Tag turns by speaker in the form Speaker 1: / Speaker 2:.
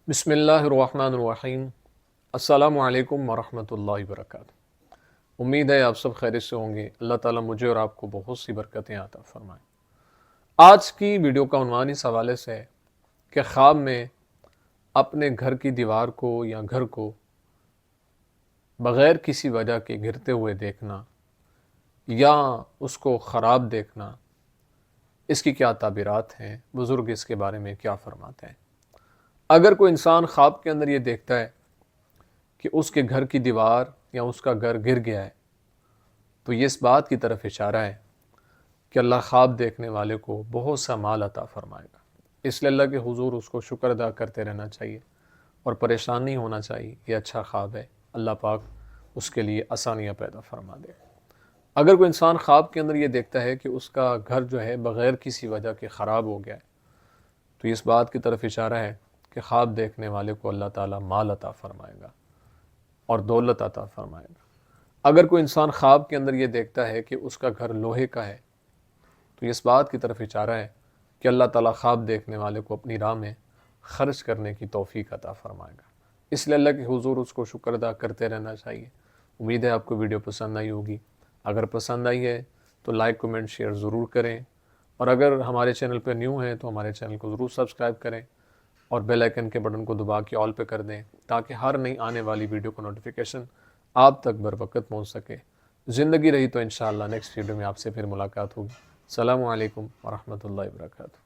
Speaker 1: بسم اللہ الرحمن الرحیم۔ السلام علیکم ورحمۃ اللہ وبرکاتہ۔ امید ہے آپ سب خیریت سے ہوں گے۔ اللہ تعالیٰ مجھے اور آپ کو بہت سی برکتیں عطا فرمائیں۔ آج کی ویڈیو کا عنوان اس حوالے سے ہے کہ خواب میں اپنے گھر کی دیوار کو یا گھر کو بغیر کسی وجہ کے گرتے ہوئے دیکھنا یا اس کو خراب دیکھنا، اس کی کیا تعبیرات ہیں، بزرگ اس کے بارے میں کیا فرماتے ہیں۔ اگر کوئی انسان خواب کے اندر یہ دیکھتا ہے کہ اس کے گھر کی دیوار یا اس کا گھر گر گیا ہے، تو یہ اس بات کی طرف اشارہ ہے کہ اللہ خواب دیکھنے والے کو بہت سا مال عطا فرمائے گا۔ اس لیے اللہ کے حضور اس کو شکر ادا کرتے رہنا چاہیے اور پریشان نہیں ہونا چاہیے۔ یہ اچھا خواب ہے، اللہ پاک اس کے لیے آسانیاں پیدا فرما دے۔ اگر کوئی انسان خواب کے اندر یہ دیکھتا ہے کہ اس کا گھر جو ہے بغیر کسی وجہ کے خراب ہو گیا ہے، تو اس بات کی طرف اشارہ ہے کہ خواب دیکھنے والے کو اللہ تعالیٰ مال عطا فرمائے گا اور دولت عطا فرمائے گا۔ اگر کوئی انسان خواب کے اندر یہ دیکھتا ہے کہ اس کا گھر لوہے کا ہے، تو اس بات کی طرف اشارہ ہے کہ اللہ تعالیٰ خواب دیکھنے والے کو اپنی راہ میں خرچ کرنے کی توفیق عطا فرمائے گا۔ اس لیے اللہ کے حضور اس کو شکر ادا کرتے رہنا چاہیے۔ امید ہے آپ کو ویڈیو پسند آئی ہوگی۔ اگر پسند آئی ہے تو لائک، کمنٹ، شیئر ضرور کریں، اور اگر ہمارے چینل پہ نیو ہیں تو ہمارے چینل کو ضرور سبسکرائب کریں اور بیل آئیکن کے بٹن کو دبا کے آل پہ کر دیں، تاکہ ہر نئی آنے والی ویڈیو کو نوٹیفیکیشن آپ تک بر وقت پہنچ سکے۔ زندگی رہی تو انشاءاللہ نیکسٹ ویڈیو میں آپ سے پھر ملاقات ہوگی۔ السلام علیکم ورحمۃ اللہ وبرکاتہ۔